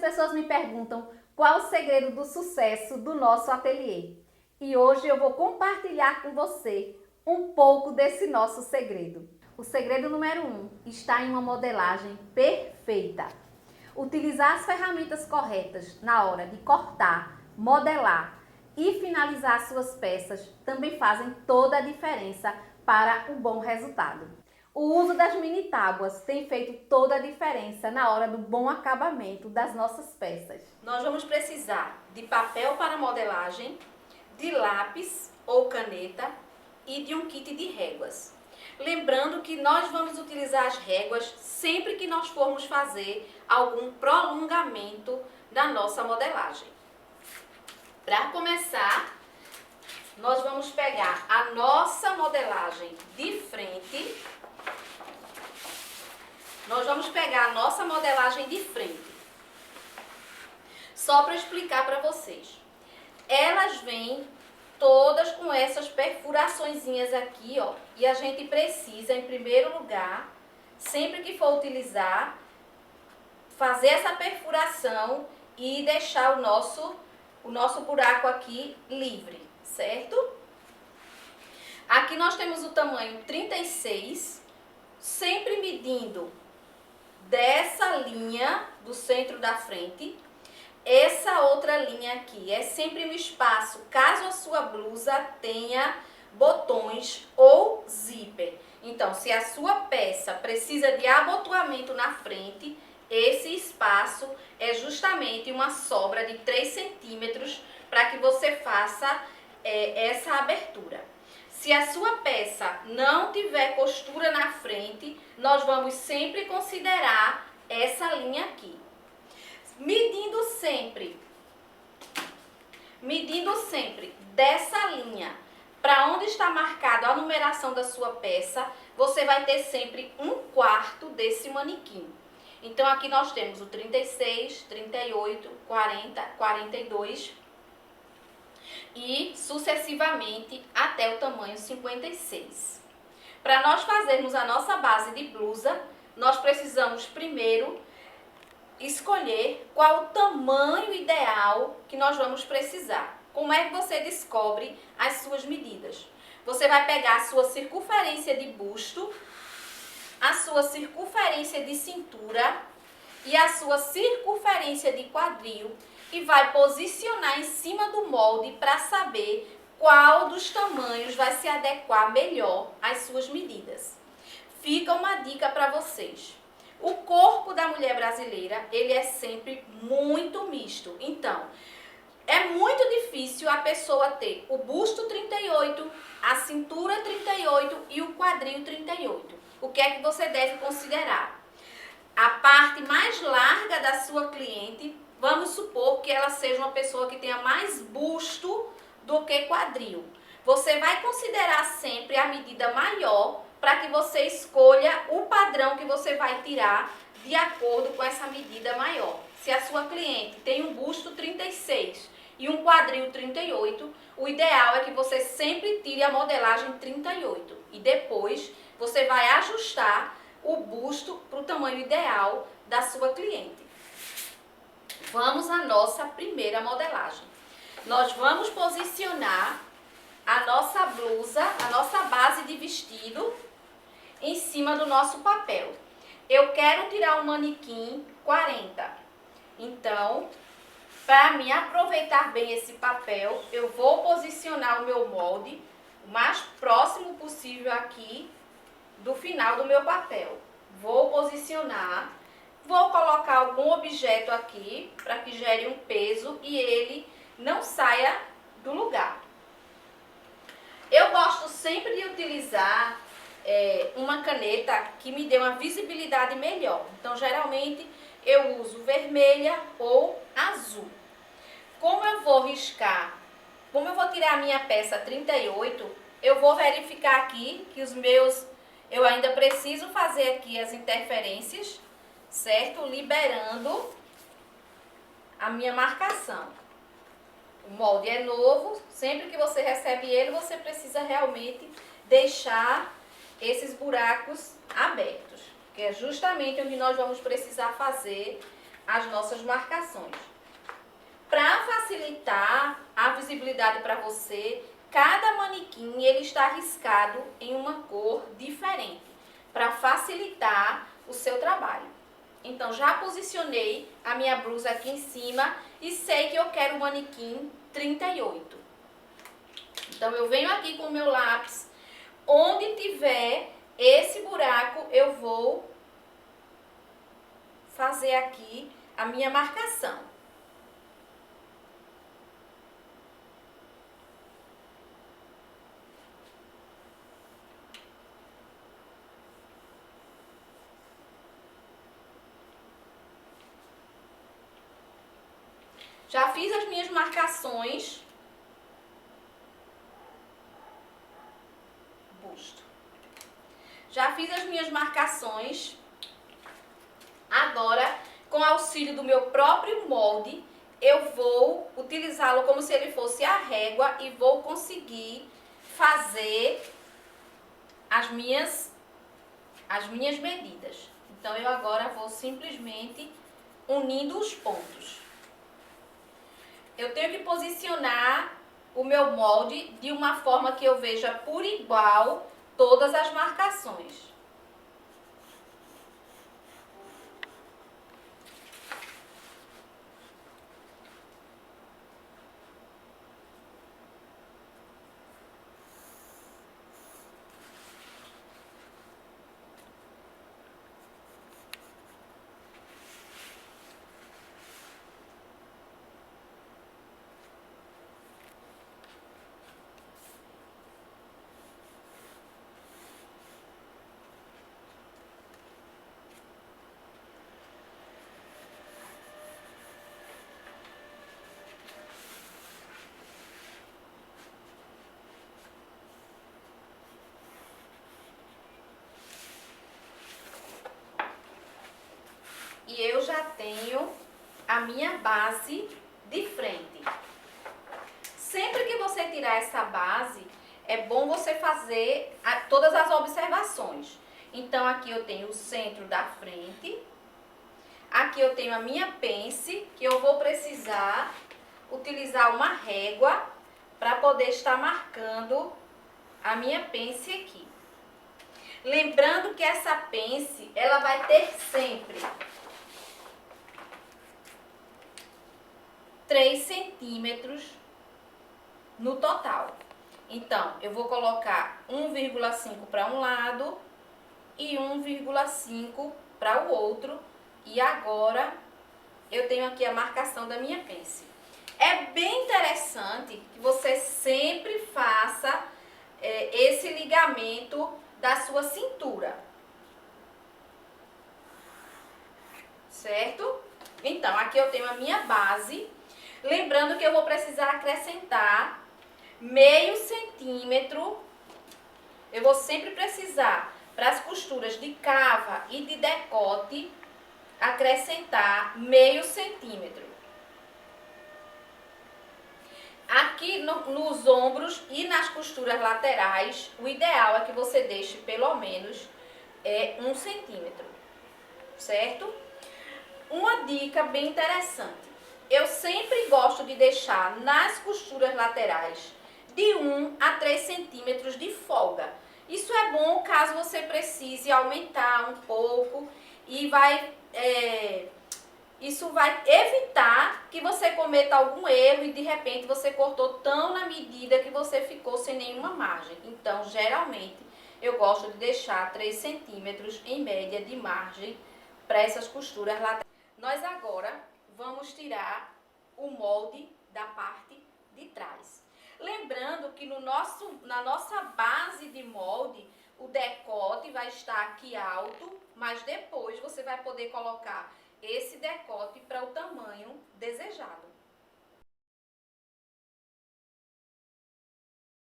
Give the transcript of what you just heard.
pessoas me perguntam qual o segredo do sucesso do nosso ateliê. E hoje eu vou compartilhar com você um pouco desse nosso segredo. O segredo número 1 está em uma modelagem perfeita. Utilizar as ferramentas corretas na hora de cortar, modelar e finalizar suas peças também fazem toda a diferença para um bom resultado. O uso das mini tábuas tem feito toda a diferença na hora do bom acabamento das nossas peças. Nós vamos precisar de papel para modelagem, de lápis ou caneta e de um kit de réguas. Lembrando que nós vamos utilizar as réguas sempre que nós formos fazer algum prolongamento da nossa modelagem. Para começar, nós vamos pegar a nossa modelagem de frente. Só para explicar para vocês. Elas vêm todas com essas perfuraçõezinhas aqui, ó. E a gente precisa, em primeiro lugar, sempre que for utilizar, fazer essa perfuração e deixar o nosso buraco aqui livre, certo? Aqui nós temos o tamanho 36, sempre medindo dessa linha do centro da frente. Essa outra linha aqui é sempre no espaço, caso a sua blusa tenha botões ou zíper. Então, se a sua peça precisa de abotoamento na frente, esse espaço é justamente uma sobra de 3 centímetros para que você faça essa abertura. Se a sua peça não tiver costura na frente, nós vamos sempre considerar essa linha aqui. Medindo sempre dessa linha para onde está marcada a numeração da sua peça, você vai ter sempre 1/4 desse manequim. Então aqui nós temos o 36, 38, 40, 42 e sucessivamente até o tamanho 56. Para nós fazermos a nossa base de blusa, nós precisamos primeiro escolher qual o tamanho ideal que nós vamos precisar. Como é que você descobre as suas medidas? Você vai pegar a sua circunferência de busto, a sua circunferência de cintura e a sua circunferência de quadril e vai posicionar em cima do molde para saber qual dos tamanhos vai se adequar melhor às suas medidas. Fica uma dica para vocês. O corpo da mulher brasileira, ele é sempre muito misto. Então, é muito difícil a pessoa ter o busto 38, a cintura 38 e o quadril 38. O que é que você deve considerar? A parte mais larga da sua cliente, vamos supor que ela seja uma pessoa que tenha mais busto do que quadril. Você vai considerar sempre a medida maior para que você escolha o padrão que você vai tirar de acordo com essa medida maior. Se a sua cliente tem um busto 36 e um quadril 38, o ideal é que você sempre tire a modelagem 38 e depois você vai ajustar o busto para o tamanho ideal da sua cliente. Vamos à nossa primeira modelagem. Nós vamos posicionar a nossa blusa, a nossa base de vestido em cima do nosso papel. Eu quero tirar um manequim 40. Então, para me aproveitar bem esse papel, eu vou posicionar o meu molde o mais próximo possível aqui do final do meu papel. Vou posicionar, vou colocar algum objeto aqui para que gere um peso e ele não saia do lugar. Eu gosto sempre de utilizar uma caneta que me dê uma visibilidade melhor. Então, geralmente, eu uso vermelha ou azul. Como eu vou riscar, como eu vou tirar a minha peça 38, eu vou verificar aqui que eu ainda preciso fazer aqui as interferências, certo? Liberando a minha marcação. O molde é novo, sempre que você recebe ele, você precisa realmente deixar esses buracos abertos, que é justamente onde nós vamos precisar fazer as nossas marcações. Para facilitar a visibilidade para você, cada manequim ele está riscado em uma cor diferente, para facilitar o seu trabalho. Então, já posicionei a minha blusa aqui em cima e sei que eu quero o manequim 38. Então, eu venho aqui com o meu lápis, onde tiver esse buraco, eu vou fazer aqui a minha marcação. Já fiz as minhas marcações. Busto. Já fiz as minhas marcações. Agora, com auxílio do meu próprio molde, eu vou utilizá-lo como se ele fosse a régua e vou conseguir fazer as minhas medidas. Então, eu agora vou simplesmente unindo os pontos. Eu tenho que posicionar o meu molde de uma forma que eu veja por igual todas as marcações. E eu já tenho a minha base de frente. Sempre que você tirar essa base, é bom você fazer todas as observações. Então, aqui eu tenho o centro da frente. Aqui eu tenho a minha pence, que eu vou precisar utilizar uma régua para poder estar marcando a minha pence aqui. Lembrando que essa pence, ela vai ter sempre 3 centímetros no total. Então, eu vou colocar 1,5 para um lado e 1,5 para o outro. E agora, eu tenho aqui a marcação da minha pence. É bem interessante que você sempre faça esse ligamento da sua cintura. Certo? Então, aqui eu tenho a minha base. Lembrando que eu vou precisar acrescentar meio centímetro. Eu vou sempre precisar, para as costuras de cava e de decote, acrescentar meio centímetro. Aqui nos ombros e nas costuras laterais, o ideal é que você deixe pelo menos 1 centímetro, certo? Uma dica bem interessante. Eu sempre gosto de deixar nas costuras laterais de 1 a 3 centímetros de folga. Isso é bom caso você precise aumentar um pouco e isso vai evitar que você cometa algum erro e de repente você cortou tão na medida que você ficou sem nenhuma margem. Então, geralmente, eu gosto de deixar 3 centímetros em média de margem para essas costuras laterais. Nós agora vamos tirar o molde da parte de trás. Lembrando que na nossa base de molde, o decote vai estar aqui alto, mas depois você vai poder colocar esse decote para o tamanho desejado.